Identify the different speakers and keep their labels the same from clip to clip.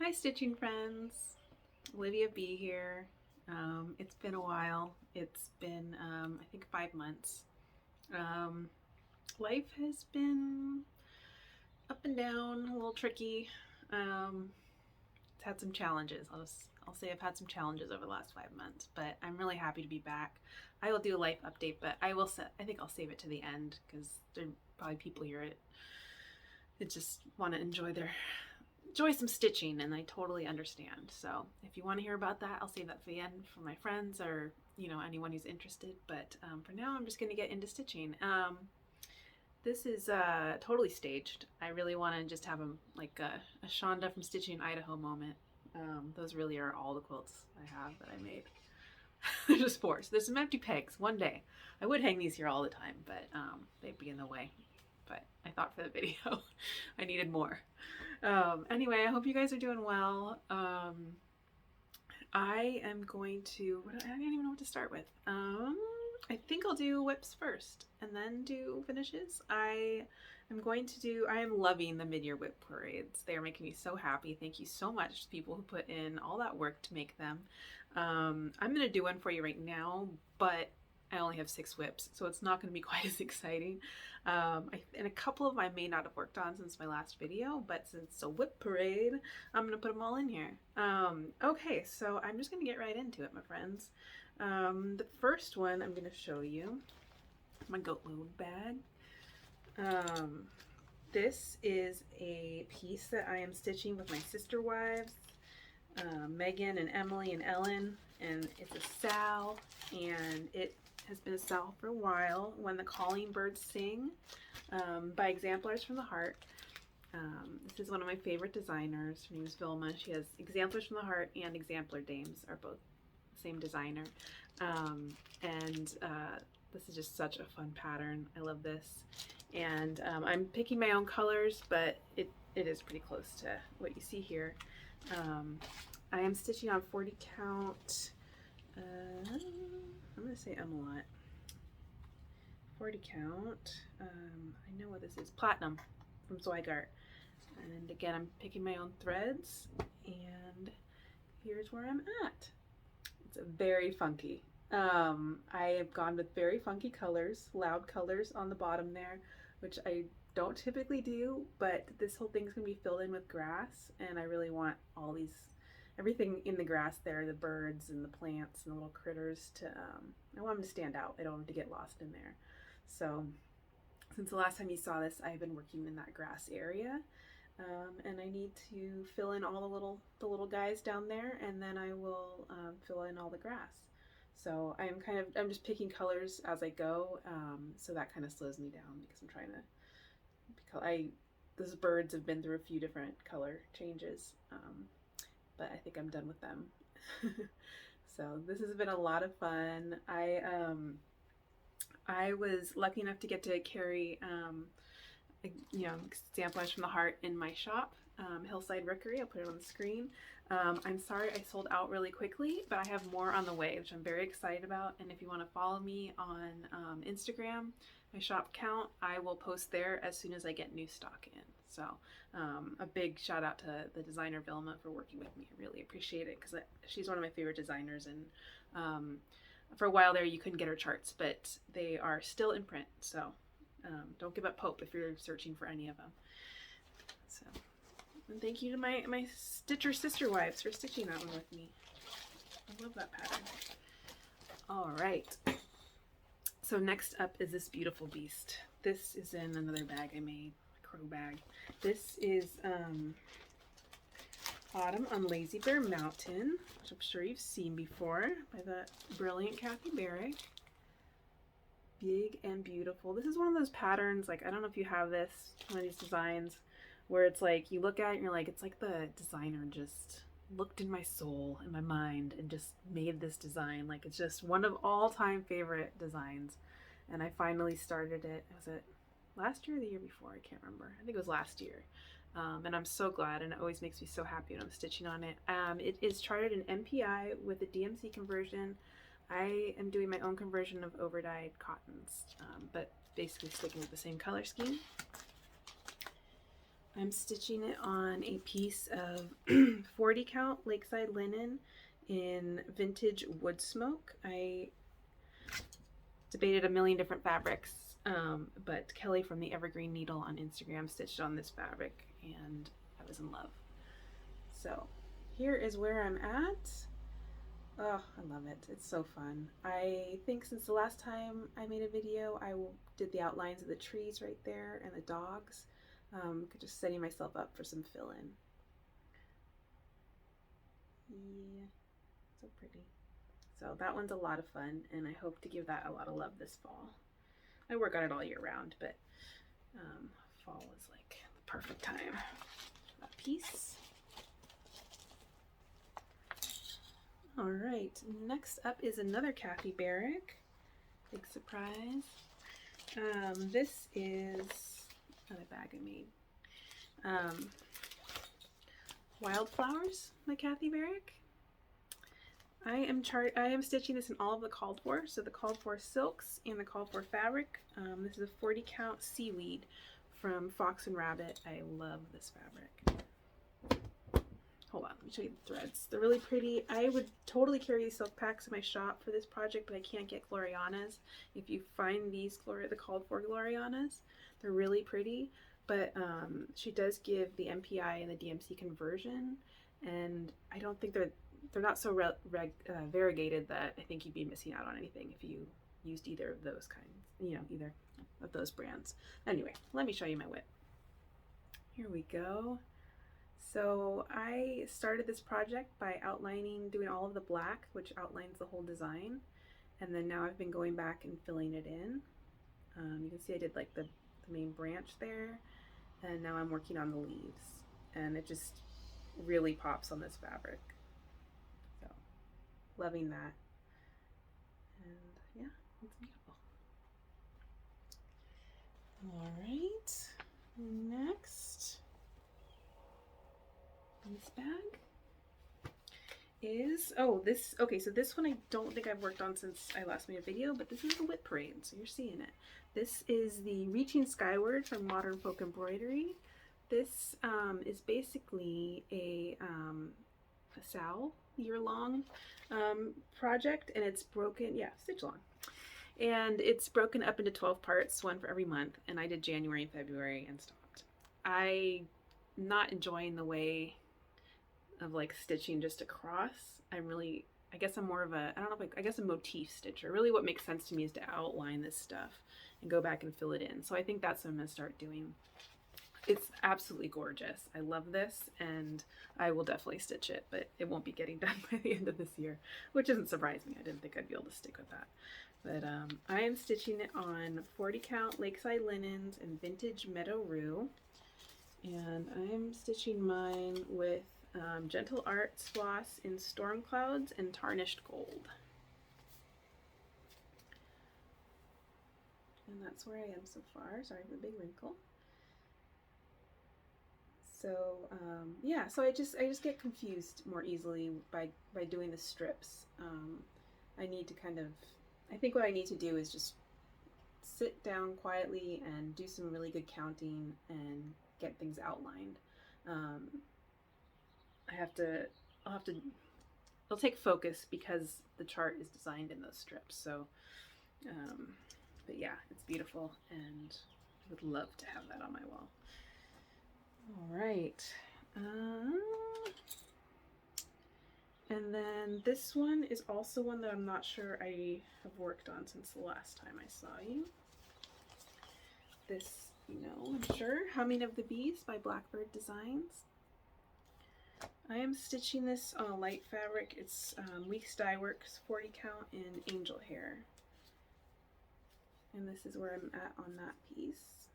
Speaker 1: Hi stitching friends, Olivia B here. It's been a while. It's been I think 5 months. Um, Life has been up and down, a little tricky. It's had some challenges. I'll say I've had some challenges over the last 5 months, but I'm really happy to be back. I will do a life update, but I think I'll save it to the end because there are probably people here that just want to enjoy some stitching, and I totally understand. So if you want to hear about that, I'll save that for the end for my friends or anyone who's interested. But for now, I'm just going to get into stitching. This is totally staged. I really want to just have a Shonda from Stitching Idaho moment. Those really are all the quilts I have that I made. There's just four. So there's some empty pegs. One day I would hang these here all the time, but they'd be in the way. But I thought for the video I needed more. Anyway, I hope you guys are doing well. I am going to, I don't even know what to start with. I think I'll do WIPs first and then do finishes. I am loving the mid-year WIP parades. They are making me so happy. Thank you so much to people who put in all that work to make them. I'm going to do one for you right now, but I only have 6 WIPs, so it's not going to be quite as exciting. And a couple of them I may not have worked on since my last video, but since it's a WIP parade, I'm going to put them all in here. Okay, so I'm just going to get right into it, my friends. The first one I'm going to show you, my goat load bag. This is a piece that I am stitching with my sister wives, Megan and Emily and Ellen, and it's a sow, and it has been a sow for a while. When the Calling Birds Sing by Exemplars from the Heart. This is one of my favorite designers. Her name is Vilma. She has Exemplars from the Heart and Exemplar Dames are both the same designer. This is just such a fun pattern. I love this. And I'm picking my own colors, but it is pretty close to what you see here. I am stitching on 40 count. I'm going to say Emelot. 40 count. I know what this is. Platinum from Zweigart. And again, I'm picking my own threads. And here's where I'm at. It's very funky. I have gone with very funky colors, loud colors on the bottom there, which I don't typically do, but this whole thing's going to be filled in with grass, and I really want everything in the grass there, the birds and the plants and the little critters I want them to stand out. I don't want them to get lost in there. So since the last time you saw this, I've been working in that grass area, and I need to fill in all the little guys down there, and then I will fill in all the grass. So I'm just picking colors as I go, so that kind of slows me down because I'm trying to, those birds have been through a few different color changes, but I think I'm done with them. So this has been a lot of fun. I was lucky enough to get to carry, Exemplars from the Heart in my shop, Hillside Rookery. I'll put it on the screen. I'm sorry I sold out really quickly, but I have more on the way, which I'm very excited about. And if you want to follow me on Instagram, my shop account, I will post there as soon as I get new stock in. So a big shout out to the designer Vilma for working with me. I really appreciate it because she's one of my favorite designers, and for a while there you couldn't get her charts, but they are still in print. So don't give up hope if you're searching for any of them. So, and thank you to my Stitcher sister wives for stitching that one with me. I love that pattern. All right. So next up is this beautiful beast. This is in another bag I made, a crow bag. This is Autumn on Lazy Bear Mountain, which I'm sure you've seen before by the brilliant Kathy Barrick. Big and beautiful. This is one of those patterns, like, I don't know if you have this, one of these designs, where it's like, you look at it and you're like, it's like the designer just looked in my soul, in my mind, and just made this design. Like, it's just one of all-time favorite designs. And I finally started it. Was it last year or the year before? I can't remember. I think it was last year. And I'm so glad, and it always makes me so happy when I'm stitching on it. It is charted in MPI with a DMC conversion. I am doing my own conversion of overdyed cottons, but basically sticking with the same color scheme. I'm stitching it on a piece of 40 count Lakeside linen in vintage wood smoke. I debated a million different fabrics, but Kelly from the Evergreen Needle on Instagram stitched on this fabric and I was in love. So here is where I'm at. Oh, I love it. It's so fun. I think since the last time I made a video, I did the outlines of the trees right there and the dogs. Just setting myself up for some fill-in. Yeah, so pretty. So that one's a lot of fun, and I hope to give that a lot of love this fall. I work on it all year round, but fall is like the perfect time for that piece. All right, next up is another Kathy Barrick. Big surprise. This is another bag I made. Wildflowers by Kathy Barrick. I am stitching this in all of the called for, so the called for silks and the called for fabric. This is a 40 count seaweed from Fox and Rabbit. I love this fabric. Hold on, let me show you the threads. They're really pretty. I would totally carry these silk packs in my shop for this project, but I can't get Glorianas. If you find these the called for Glorianas, they're really pretty, but she does give the MPI and the DMC conversion, and I don't think they're not so variegated that I think you'd be missing out on anything if you used either of those kinds, either of those brands. Anyway, let me show you my WIP. Here we go. So I started this project by doing all of the black, which outlines the whole design. And then now I've been going back and filling it in. You can see I did like the main branch there. And now I'm working on the leaves. And it just really pops on this fabric. So, loving that. And yeah, it's beautiful. All right, next. This bag is, so this one I don't think I've worked on since I last made a video, but this is the WIP Parade, so you're seeing it. This is the Reaching Skyward from Modern Folk Embroidery. This is basically a SAL year-long project, and it's broken, stitch long. And it's broken up into 12 parts, one for every month, and I did January and February and stopped. I'm not enjoying the way of like stitching just across. I guess I'm more of a, I guess a motif stitcher. Really what makes sense to me is to outline this stuff and go back and fill it in. So I think that's what I'm gonna start doing. It's absolutely gorgeous. I love this and I will definitely stitch it, but it won't be getting done by the end of this year, which doesn't surprise me. I didn't think I'd be able to stick with that. But I am stitching it on 40 count Lakeside linens and vintage Meadow Rue. And I'm stitching mine with Gentle Arts floss in Storm Clouds and Tarnished Gold. And that's where I am so far. Sorry for the big wrinkle. So yeah, so I just get confused more easily by doing the strips. I need to I think what I need to do is just sit down quietly and do some really good counting and get things outlined. It'll take focus because the chart is designed in those strips. So, but yeah, it's beautiful and I would love to have that on my wall. All right. And then this one is also one that I'm not sure I have worked on since the last time I saw you. This, I'm sure, Humming of the Bees by Blackbird Designs. I am stitching this on a light fabric. It's Weeks Dye Works 40 count in Angel Hair. And this is where I'm at on that piece.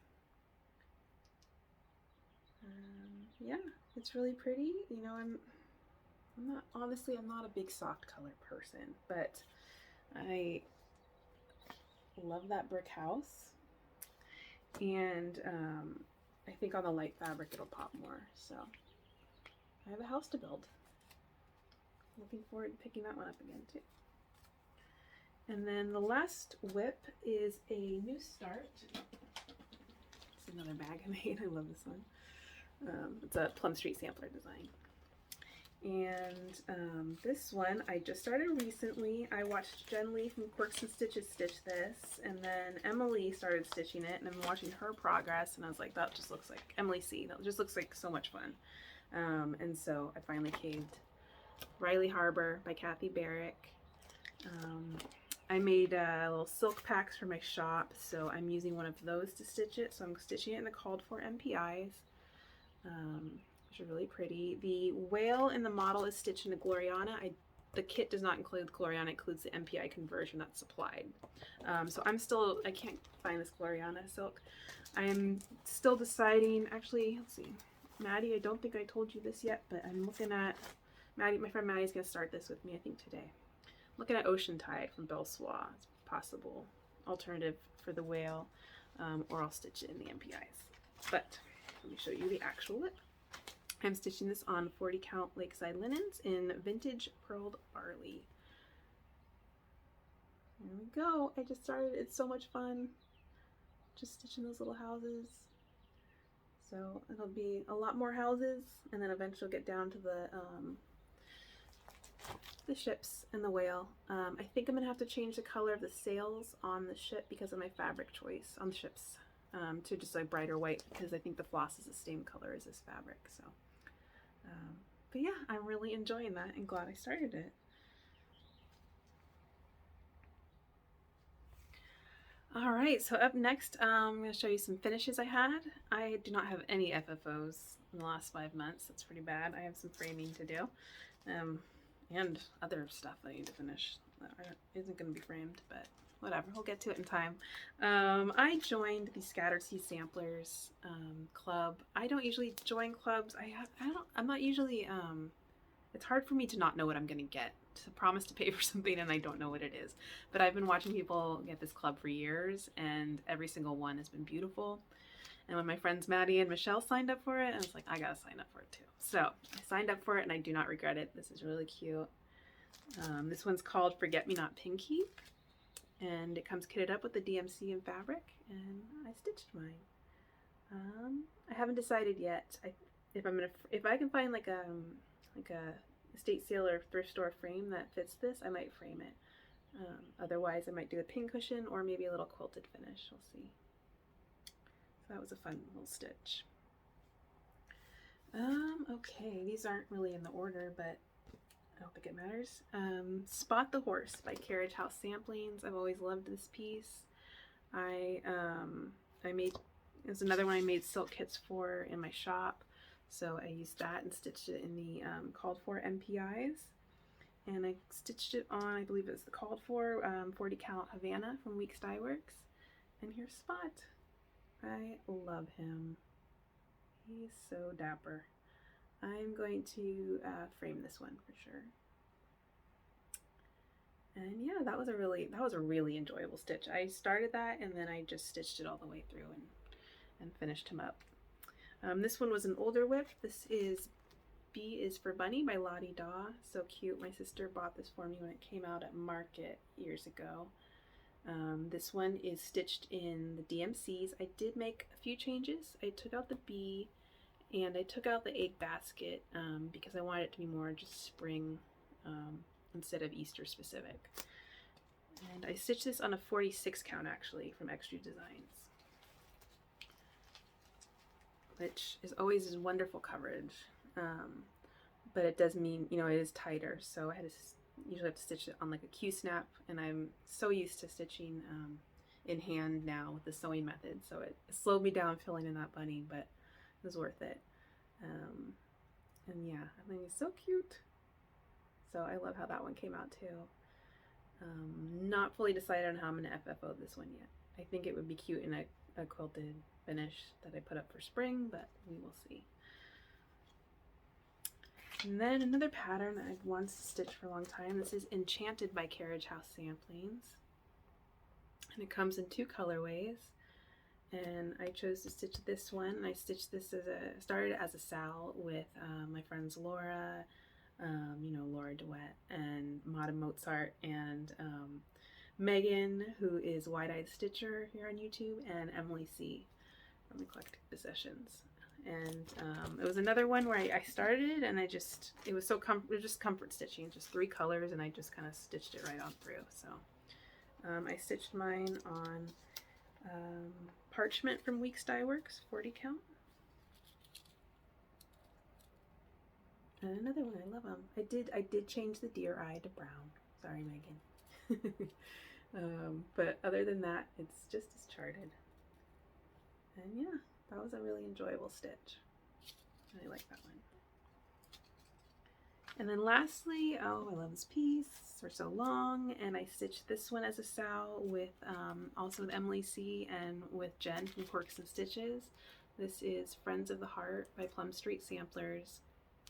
Speaker 1: Yeah, it's really pretty. I'm not a big soft color person, but I love that brick house. And I think on the light fabric it'll pop more. So I have a house to build. Looking forward to picking that one up again too. And then the last WIP is a new start. It's another bag I made. I love this one. It's a Plum Street sampler design. And this one I just started recently. I watched Jen Lee from Quirks and Stitches stitch this, and then Emily started stitching it, and I'm watching her progress, and I was like, that just looks like Emily C. That just looks like so much fun. And so I finally caved. Riley Harbor by Kathy Barrick. I made little silk packs for my shop, so I'm using one of those to stitch it. So I'm stitching it in the called for MPIs. Which are really pretty. The whale in the model is stitched in a Gloriana. The kit does not include Gloriana, it includes the MPI conversion that's supplied. So I can't find this Gloriana silk. I'm still deciding, actually, let's see. Maddie, I don't think I told you this yet, but I'm looking at, my friend Maddie's gonna start this with me, I think today. Looking at Ocean Tide from Belsois. It's a possible alternative for the whale, or I'll stitch it in the MPIs. But let me show you the actual WIP. I'm stitching this on 40 count Lakeside linens in vintage pearled barley. There we go. I just started. It's so much fun. Just stitching those little houses. So it'll be a lot more houses, and then eventually get down to the ships and the whale. I think I'm gonna have to change the color of the sails on the ship because of my fabric choice on the ships. To just like brighter white, because I think the floss is the same color as this fabric. So, but yeah, I'm really enjoying that and glad I started it. All right, so up next, I'm going to show you some finishes I had. I do not have any FFOs in the last 5 months. That's pretty bad. I have some framing to do, and other stuff I need to finish that isn't going to be framed, but whatever, we'll get to it in time. I joined the Scattered Sea Samplers club. I don't usually join clubs. I'm not usually, it's hard for me to not know what I'm gonna get, to promise to pay for something and I don't know what it is. But I've been watching people get this club for years, and every single one has been beautiful. And when my friends Maddie and Michelle signed up for it, I was like, I gotta sign up for it too. So I signed up for it and I do not regret it. This is really cute. This one's called Forget Me Not Pinky. And it comes kitted up with the DMC and fabric, and I stitched mine. I haven't decided yet. If I can find like a estate sale or thrift store frame that fits this, I might frame it. Otherwise, I might do a pin cushion or maybe a little quilted finish. We'll see. So that was a fun little stitch. Okay, these aren't really in the order, but I don't think it matters. Spot the Horse by Carriage House Samplings. I've always loved this piece. It was another one I made silk kits for in my shop. So I used that and stitched it in the called for MPIs. And I stitched it on, I believe it was the called for 40 count Havana from Weeks Dye Works. And here's Spot. I love him. He's so dapper. I'm going to frame this one for sure. And yeah, that was a really enjoyable stitch. I started that and then I just stitched it all the way through and finished him up. This one was an older WIP. This is B is for Bunny by Lottie Daw. So cute. My sister bought this for me when it came out at Market years ago. This one is stitched in the DMCs. I did make a few changes. I took out the B and I took out the egg basket because I wanted it to be more just spring instead of Easter specific. And I stitched this on a 46 count actually from Extra Designs, which is always wonderful coverage. But it does mean, it is tighter. So I usually have to stitch it on like a Q-snap, and I'm so used to stitching in hand now with the sewing method. So it slowed me down filling in that bunny, but it was worth it. And yeah, I think it's so cute. So I love how that one came out too. Not fully decided on how I'm going to FFO this one yet. I think it would be cute in a quilted finish that I put up for spring, but we will see. And then another pattern that I've wanted to stitch for a long time. This is Enchanted by Carriage House Samplings. And it comes in 2 colorways. And I chose to stitch this one. And I stitched this started as a sal with my friends Laura, Laura DeWitt and Mata Mozart, and Megan, who is Wide-Eyed Stitcher here on YouTube, and Emily C from Eclectic Possessions. And it was another one where I started and it was it was just comfort stitching, just 3 colors, and I just kind of stitched it right on through. So I stitched mine on parchment from Weeks Dye Works, 40 count. And another one, I love them. I did change the deer eye to brown. Sorry, Megan. But other than that, it's just as charted. And yeah, that was a really enjoyable stitch. I like that one. And then lastly, oh, I love this piece. For so long, and I stitched this one as a sow with also with Emily C and with Jen from Quirks and Stitches. This is Friends of the Heart by Plum Street Samplers.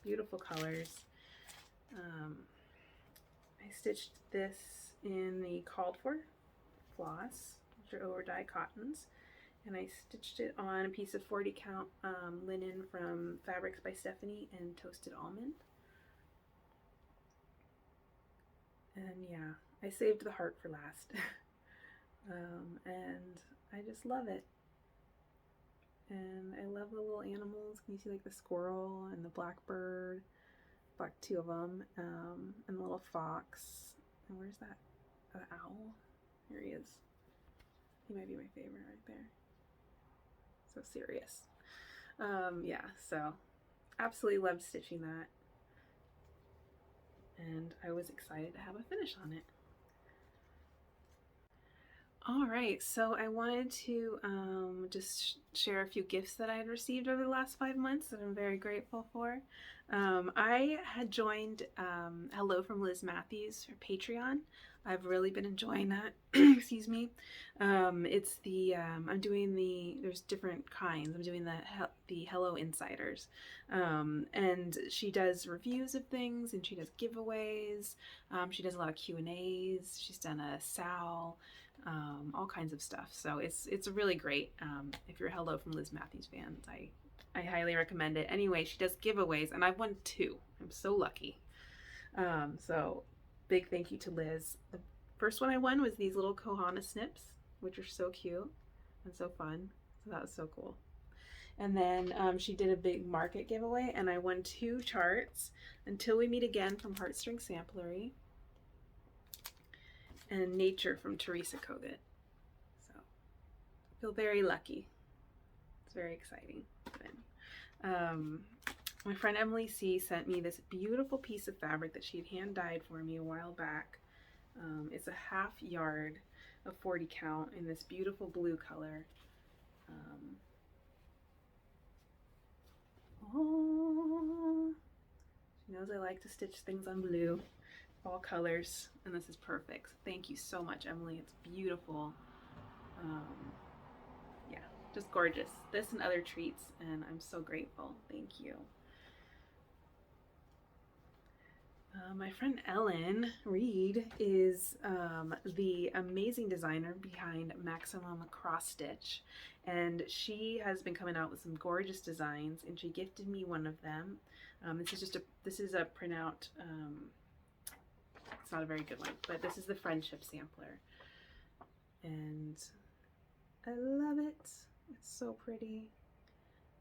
Speaker 1: Beautiful colors. I stitched this in the called for floss, which are over dye cottons, and I stitched it on a piece of 40 count linen from Fabrics by Stephanie and Toasted Almond. And yeah, I saved the heart for last. And I just love it. And I love the little animals. Can you see like the squirrel and the blackbird? Black, 2 of them. And the little fox. And where's that? The owl? Here he is. He might be my favorite right there. So serious. Yeah, so absolutely loved stitching that. And I was excited to have a finish on it. All right, so I wanted to just share a few gifts that I had received over the last 5 months that I'm very grateful for. I had joined Hello from Liz Matthews for Patreon. I've really been enjoying that. Excuse me. It's the I'm doing there's different kinds. I'm doing the Hello Insiders, and she does reviews of things and she does giveaways. She does a lot of Q&As. She's done a Sal. All kinds of stuff. So it's really great. If you're a Hello from Liz Matthews fans, I highly recommend it. Anyway, she does giveaways, and I've won 2. I'm so lucky. So big thank you to Liz. The first one I won was these little Kohana snips, which are so cute and so fun. So that was so cool. And then she did a big market giveaway, and I won 2 charts, Until We Meet Again from Heartstring Samplery, and Nature from Teresa Kogut. So I feel very lucky. It's very exciting. My friend Emily C sent me this beautiful piece of fabric that she had hand dyed for me a while back. It's a 1/2 yard of 40 count in this beautiful blue color. Oh, she knows I like to stitch things on blue. All colors, and this is perfect. Thank you so much, Emily. It's beautiful. Yeah, just gorgeous. This and other treats, and I'm so grateful. Thank you. My friend Ellen Reed is the amazing designer behind Maximum Cross Stitch, and she has been coming out with some gorgeous designs, and she gifted me one of them. This is a printout. It's not a very good one, but this is the Friendship Sampler, and I love it. It's so pretty,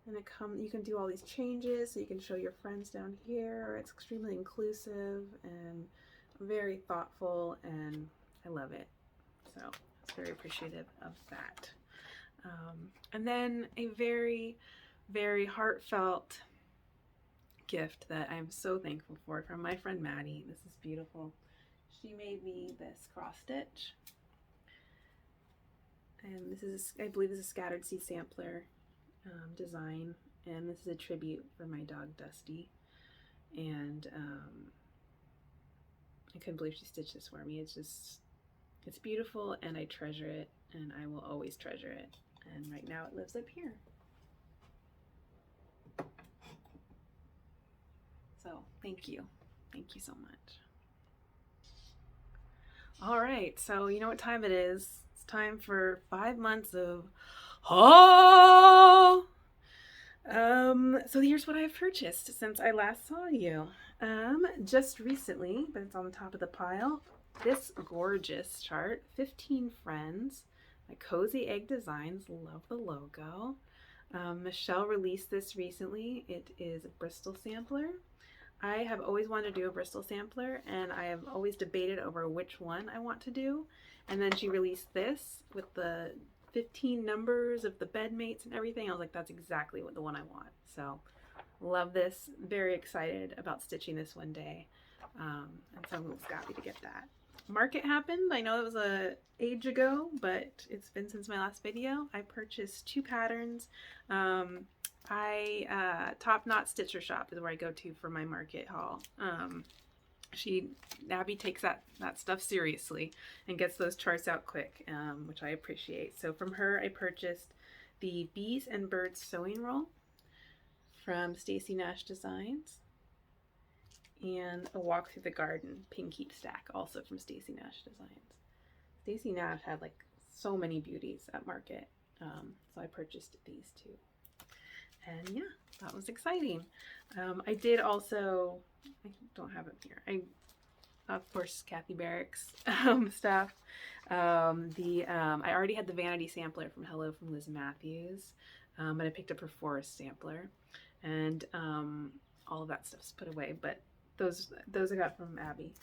Speaker 1: and you can do all these changes, so you can show your friends down here. It's extremely inclusive and very thoughtful, and I love it. So I was very appreciative of that. And then a very, very heartfelt gift that I'm so thankful for from my friend Maddie. This is beautiful. She made me this cross stitch, and this is, I believe, this is a Scattered Sea Sampler design, and this is a tribute for my dog Dusty. And I couldn't believe she stitched this for me. It's beautiful, and I treasure it, and I will always treasure it. And right now it lives up here. So thank you so much. All right, so you know what time it is. It's time for 5 months of haul. So here's what I've purchased since I last saw you. Just recently, but it's on the top of the pile, this gorgeous chart, 15 Friends by Cozy Egg Designs. Love the logo. Michelle released this recently. It is a Bristol sampler. I have always wanted to do a Bristol sampler, and I have always debated over which one I want to do. And then she released this with the 15 numbers of the bed mates and everything. I was like, that's exactly what the one I want. So love this. Very excited about stitching this one day. And so I'm just happy to get that. Market happened. I know it was a age ago, but it's been since my last video. I purchased 2 patterns. Top Knot Stitcher Shop is where I go to for my market haul. Abby takes that stuff seriously and gets those charts out quick, which I appreciate. So from her, I purchased the Bees and Birds sewing roll from Stacy Nash Designs, and a Walk Through the Garden pin keep stack, also from Stacy Nash Designs. Stacy Nash had like so many beauties at market, so I purchased these 2. And yeah, that was exciting. I did also, I don't have it here, of course, Kathy Barrick's stuff. I already had the Vanity sampler from Hello from Liz Matthews, but I picked up her Forest sampler, and all of that stuff's put away, but those I got from Abby.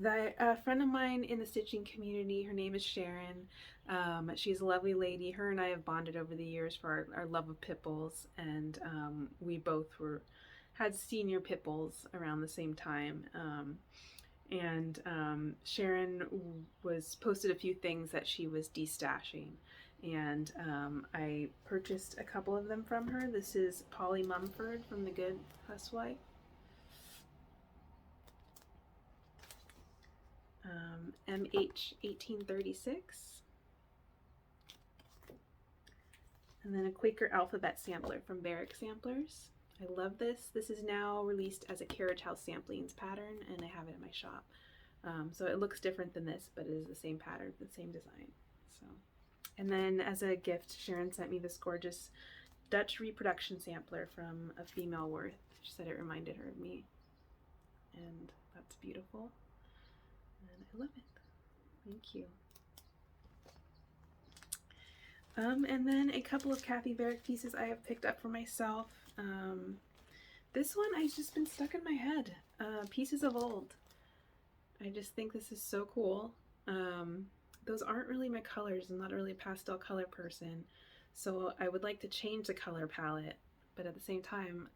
Speaker 1: A friend of mine in the stitching community, her name is Sharon. She's a lovely lady. Her and I have bonded over the years for our love of Pipples, and we both had senior Pipples around the same time. Sharon posted a few things that she was destashing, and I purchased a couple of them from her. This is Polly Mumford from The Good Housewife. MH 1836. And then a Quaker Alphabet sampler from Barrick Samplers. I love this. This is now released as a Carriage House Samplings pattern, and I have it in my shop. So it looks different than this, but it is the same pattern, the same design. So, and then as a gift, Sharon sent me this gorgeous Dutch reproduction sampler from A Female Worth. She said it reminded her of me, and that's beautiful, and I love it. Thank you. And then a couple of Kathy Barrick pieces I have picked up for myself. This one has just been stuck in my head. Pieces of Old. I just think this is so cool. Those aren't really my colors. I'm not really a pastel color person, so I would like to change the color palette, but at the same time,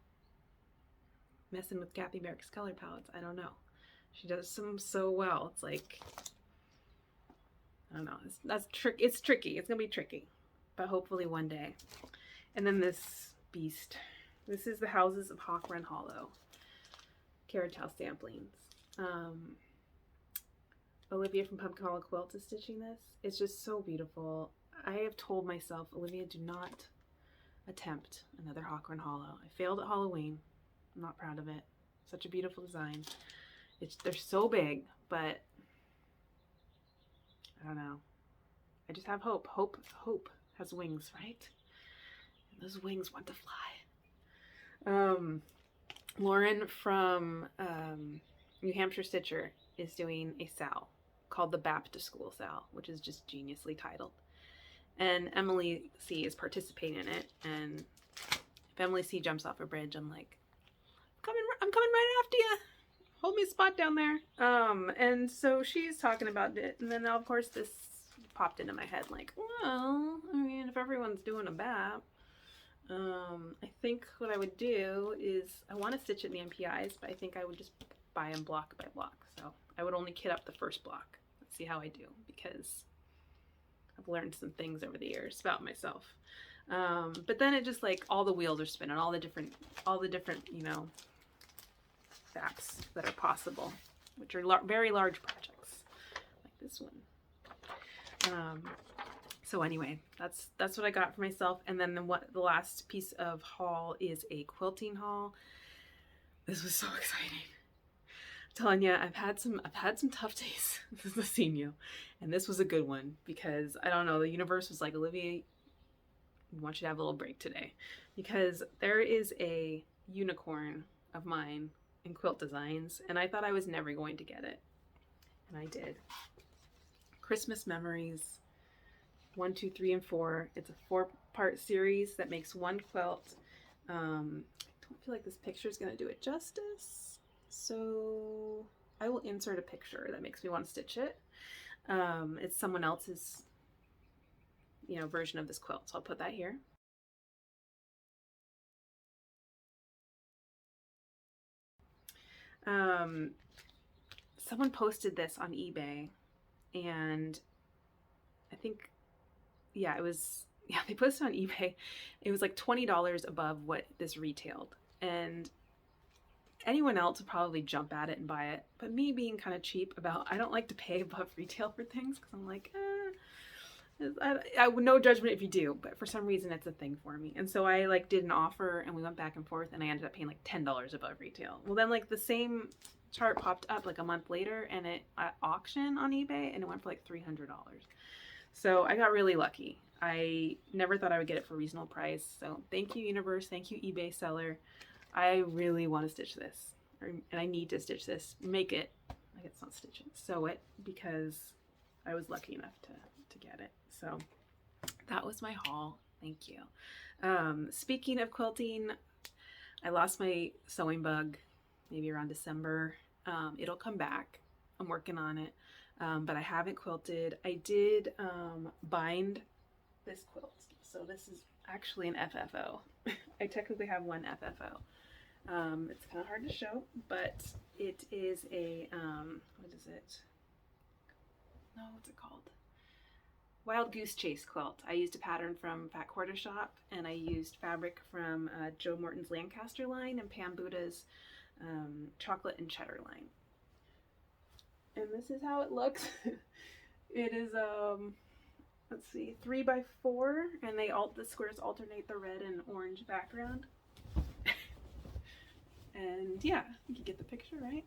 Speaker 1: messing with Kathy Barrick's color palettes, I don't know. She does them so well. It's like, I don't know. It's tricky. It's gonna be tricky, but hopefully one day. And then this beast. This is the Houses of Hawk Run Hollow. Carriage House Samplings. Olivia from Pumpkin Hollow Quilt is stitching this. It's just so beautiful. I have told myself, Olivia, do not attempt another Hawk Run Hollow. I failed at Halloween. I'm not proud of it. Such a beautiful design. They're so big, but I don't know. I just have hope. Hope has wings, right? And those wings want to fly. Lauren from New Hampshire Stitcher is doing a SAL called the Baptist School SAL, which is just geniusly titled. And Emily C is participating in it. And if Emily C jumps off a bridge, I'm like, I'm coming right after you. Hold me a spot down there. And so she's talking about it, and then of course this popped into my head, like, well, I mean, if everyone's doing a BAP, I think what I would do is, I want to stitch it in the MPIs, but I think I would just buy them block by block. So I would only kit up the first block. Let's see how I do, because I've learned some things over the years about myself. But then it just, like, all the wheels are spinning, all the different, you know, BAPs that are possible, which are very large projects, like this one. So anyway, that's what I got for myself. And then the last piece of haul is a quilting haul. This was so exciting. I'm telling you, I've had some tough days since I've seen you, and this was a good one, because I don't know, the universe was like, Olivia, we want you to have a little break today, because there is a unicorn of mine in Quilt Designs, and I thought I was never going to get it, and I did. Christmas Memories 1, 2, 3, and 4. It's a 4-part series that makes one quilt. I don't feel like this picture is going to do it justice, so I will insert a picture that makes me want to stitch it. It's someone else's, version of this quilt, so I'll put that here. Someone posted this on eBay, and I think, yeah, they posted on eBay. It was like $20 above what this retailed, and anyone else would probably jump at it and buy it. But me being kind of cheap I don't like to pay above retail for things, because I'm like, I would no judgment if you do, but for some reason it's a thing for me. And so I did an offer, and we went back and forth, and I ended up paying like $10 above retail. Well, then the same chart popped up like a month later, and it at auction on eBay, and it went for like $300. So I got really lucky. I never thought I would get it for a reasonable price. So thank you, universe. Thank you, eBay seller. I really want to stitch this, and I need to stitch this. Make it. It's not stitch it. Sew it, because I was lucky enough to get it. So that was my haul. Thank you. Speaking of quilting, I lost my sewing bug maybe around December. It'll come back. I'm working on it. But I haven't quilted. I did bind this quilt. So this is actually an FFO. I technically have one FFO. It's kind of hard to show, but it is a, what is it? No, what's it called? Wild Goose Chase quilt. I used a pattern from Fat Quarter Shop, and I used fabric from Joe Morton's Lancaster line and Pam Buddha's chocolate and cheddar line. And this is how it looks. It is, let's see, 3x4, and the squares alternate the red and orange background. And yeah, you can get the picture, right?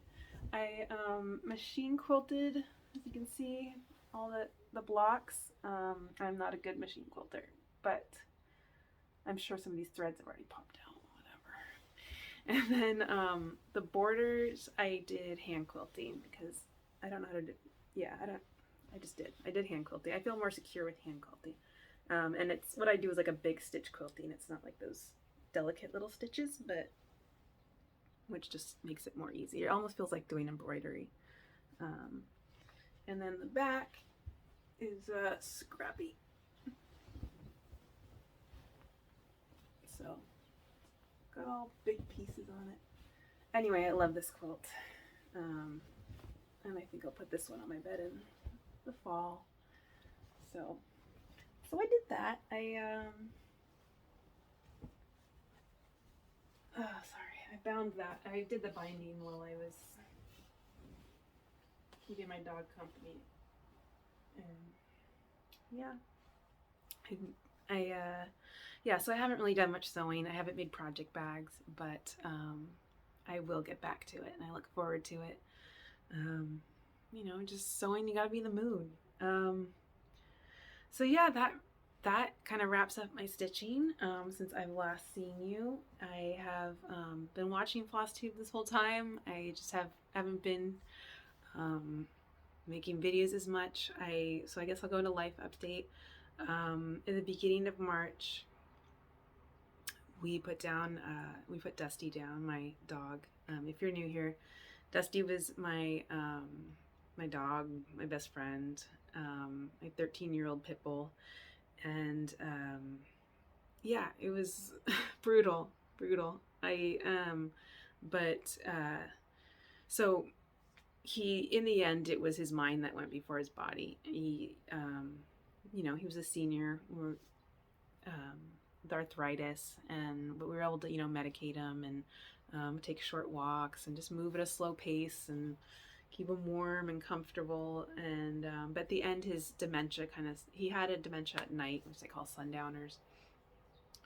Speaker 1: I machine quilted, as you can see, all the blocks. I'm not a good machine quilter, but I'm sure some of these threads have already popped out, whatever. And then the borders I did hand quilting, because I don't know how to do, I did hand quilting. I feel more secure with hand quilting. And it's, what I do is like a big stitch quilting. It's not like those delicate little stitches, but which just makes it more easy. It almost feels like doing embroidery. And then the back is scrappy. So, got all big pieces on it. Anyway, I love this quilt. And I think I'll put this one on my bed in the fall. So I did that. I bound that. I did the binding while I was keeping my dog company. And yeah, so I haven't really done much sewing. I haven't made project bags, but I will get back to it, and I look forward to it. Just sewing, you gotta be in the mood. So yeah, that kind of wraps up my stitching. Since I've last seen you, I have been watching Flosstube this whole time. I just haven't been making videos as much. So I guess I'll go into life update. In the beginning of March, we put Dusty down, my dog. If you're new here, Dusty was my dog, my best friend, my 13-year-old pit bull. And yeah, it was brutal. So in the end, it was his mind that went before his body. He was a senior with arthritis, but we were able to, medicate him and take short walks and just move at a slow pace and keep him warm and comfortable. And but at the end, his dementia he had a dementia at night, which they call sundowners.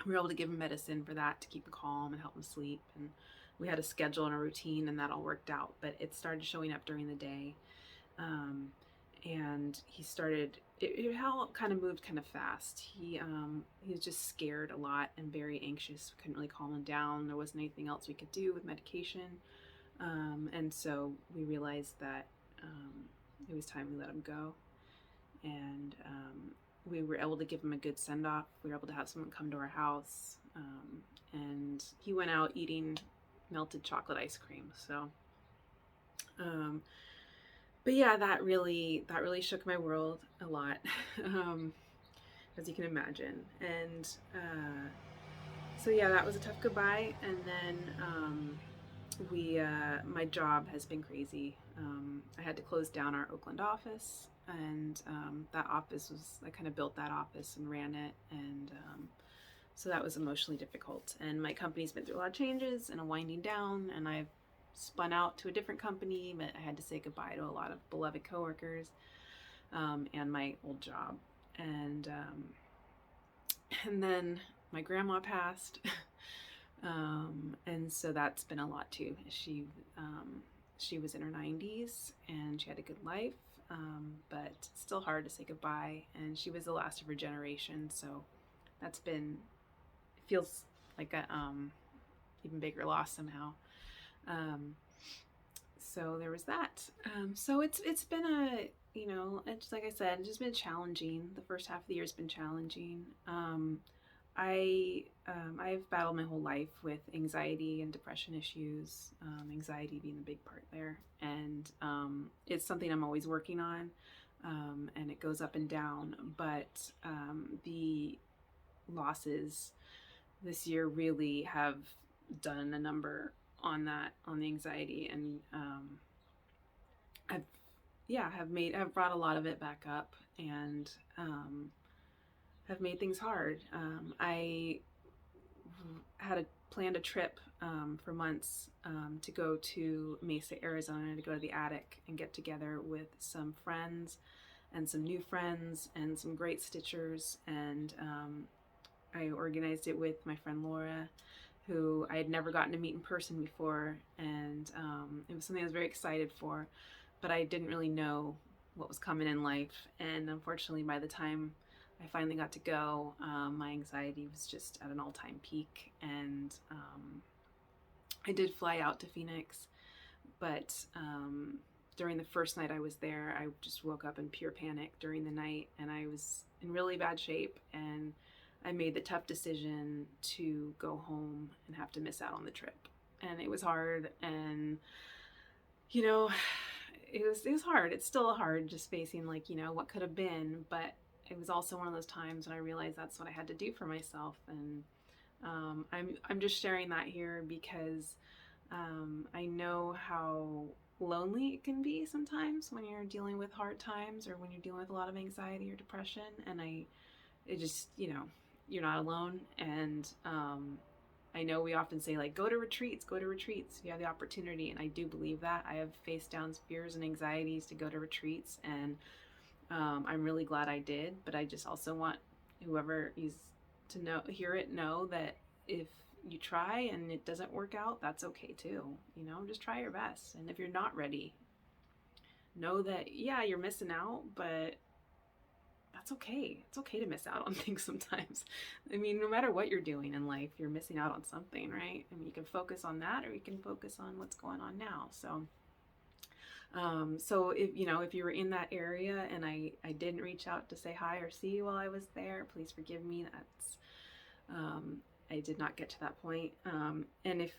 Speaker 1: We were able to give him medicine for that to keep him calm and help him sleep. And we had a schedule and a routine, and that all worked out. But it started showing up during the day. And he started, it all kind of moved kind of fast. He was just scared a lot and very anxious. We couldn't really calm him down. There wasn't anything else we could do with medication. And so we realized that it was time we let him go. And we were able to give him a good send off. We were able to have someone come to our house, and he went out eating melted chocolate ice cream. So, but yeah, that really shook my world a lot, as you can imagine. And so yeah, that was a tough goodbye. And then my job has been crazy. I had to close down our Oakland office, and that office was, I kind of built that office and ran it, and so that was emotionally difficult. And my company's been through a lot of changes and a winding down, and I've spun out to a different company, but I had to say goodbye to a lot of beloved coworkers, and my old job. And then my grandma passed. And so that's been a lot too. She was in her 90s and she had a good life, but still hard to say goodbye. And she was the last of her generation, so that's been, it feels like a even bigger loss somehow. So there was that. So it's been a, you know, it's like I said, it's just been challenging. The first half of the year has been challenging. I've battled my whole life with anxiety and depression issues, anxiety being a big part there. And it's something I'm always working on, and it goes up and down. But the losses this year really have done a number on that, on the anxiety. And I've brought a lot of it back up, and have made things hard. I had planned a trip for months to go to Mesa, Arizona, to go to the attic and get together with some friends and some new friends and some great stitchers. And I organized it with my friend Laura, who I had never gotten to meet in person before. And it was something I was very excited for, but I didn't really know what was coming in life. And unfortunately, by the time I finally got to go, my anxiety was just at an all-time peak. And I did fly out to Phoenix, but during the first night I was there, I just woke up in pure panic during the night, and I was in really bad shape, and I made the tough decision to go home and have to miss out on the trip. And it was hard, and you know, it was hard. It's still hard, just facing, like, you know, what could have been. But it was also one of those times when I realized that's what I had to do for myself. And I'm just sharing that here because I know how lonely it can be sometimes when you're dealing with hard times, or when you're dealing with a lot of anxiety or depression. And it just, you know, you're not alone. And I know we often say, like, go to retreats if you have the opportunity. And I do believe that. I have faced down fears and anxieties to go to retreats, and I'm really glad I did. But I just also want whoever is to know that if you try and it doesn't work out, that's okay too. You know, just try your best. And if you're not ready, know that, yeah, you're missing out, but that's okay. It's okay to miss out on things sometimes. I mean, no matter what you're doing in life, you're missing out on something, right? I mean, you can focus on that, or you can focus on what's going on now. So if you were in that area and I didn't reach out to say hi or see you while I was there, please forgive me. That's I did not get to that point. And if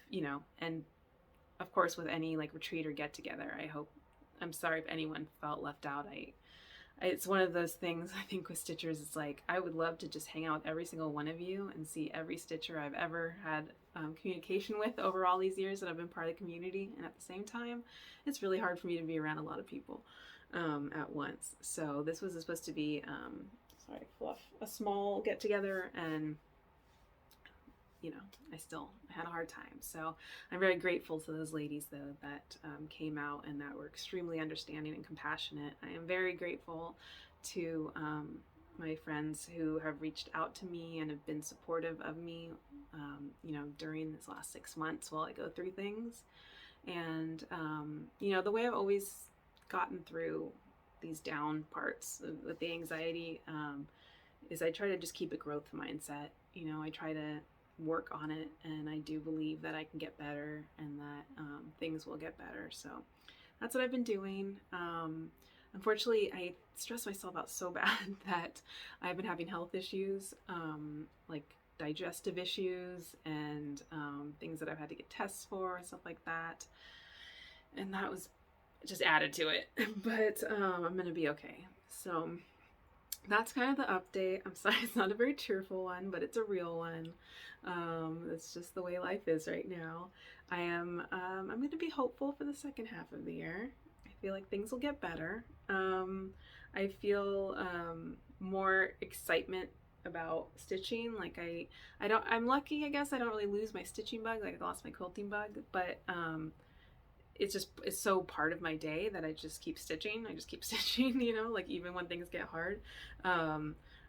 Speaker 1: and of course, with any like retreat or get together, I'm sorry if anyone felt left out. It's one of those things, I think, with Stitchers. It's like, I would love to just hang out with every single one of you and see every Stitcher I've ever had communication with over all these years that I've been part of the community. And at the same time, it's really hard for me to be around a lot of people at once. So this was supposed to be, a small get together, and I had a hard time. So I'm very grateful to those ladies, though, that came out and that were extremely understanding and compassionate. I am very grateful to my friends who have reached out to me and have been supportive of me, during this last 6 months while I go through things. And, the way I've always gotten through these down parts with the anxiety is I try to just keep a growth mindset. I try to work on it, and I do believe that I can get better, and that things will get better. So that's what I've been doing. unfortunately, I stress myself out so bad that I've been having health issues, like digestive issues and things that I've had to get tests for and stuff like that. And that was just added to it. But I'm going to be okay. So that's kind of the update. I'm sorry it's not a very cheerful one, but it's a real one. It's just the way life is right now. I'm going to be hopeful for the second half of the year. I feel like things will get better. I feel more excitement about stitching. Like I'm lucky, I guess. I don't really lose my stitching bug. Like I lost my quilting bug, but it's so part of my day that I just keep stitching. I just keep stitching, you know, like even when things get hard.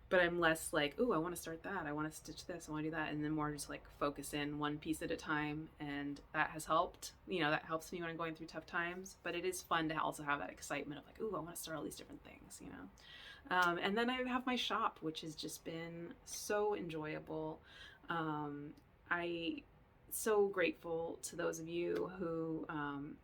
Speaker 1: But I'm less like, ooh, I want to start that. I want to stitch this. I want to do that. And then more just like focus in one piece at a time. And that has helped. You know, that helps me when I'm going through tough times. But it is fun to also have that excitement of like, ooh, I want to start all these different things, you know. And then I have my shop, which has just been so enjoyable. I so grateful to those of you who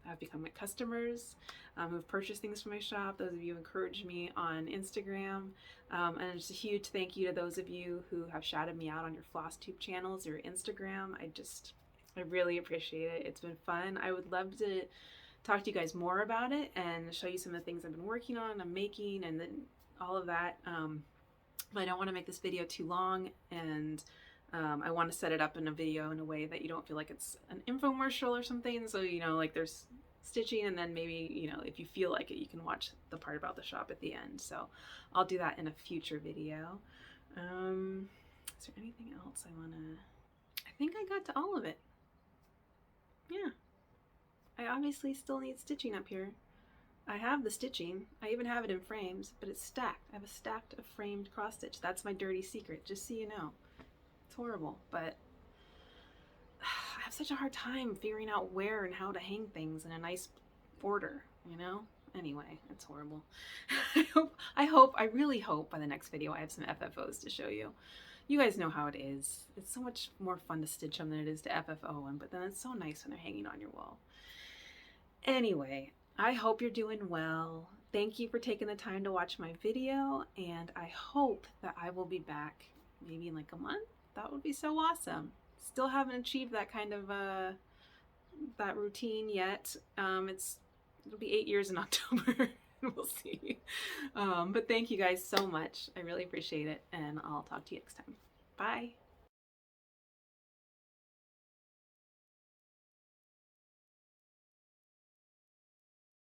Speaker 1: have become my customers, who've purchased things from my shop, those of you who encourage me on Instagram, and just a huge thank you to those of you who have shouted me out on your Flosstube channels or Instagram. I really appreciate it. It's been fun. I would love to talk to you guys more about it and show you some of the things I've been working on, I'm making, and then all of that. But I don't want to make this video too long, and I want to set it up in a video in a way that you don't feel like it's an infomercial or something. So, you know, like there's stitching, and then maybe, you know, if you feel like it, you can watch the part about the shop at the end. So I'll do that in a future video. Is there anything else I think I got to all of it. Yeah. I obviously still need stitching up here. I have the stitching. I even have it in frames, but it's stacked. I have a stacked of framed cross stitch. That's my dirty secret, just so you know. It's horrible, but I have such a hard time figuring out where and how to hang things in a nice order, you know? Anyway, it's horrible. I really hope by the next video I have some FFOs to show you. You guys know how it is. It's so much more fun to stitch them than it is to FFO them, but then it's so nice when they're hanging on your wall. Anyway, I hope you're doing well. Thank you for taking the time to watch my video, and I hope that I will be back maybe in like a month. That would be so awesome. Still haven't achieved that kind of that routine yet. It'll be 8 years in October. We'll see. But thank you guys so much. I really appreciate it, and I'll talk to you next time. Bye.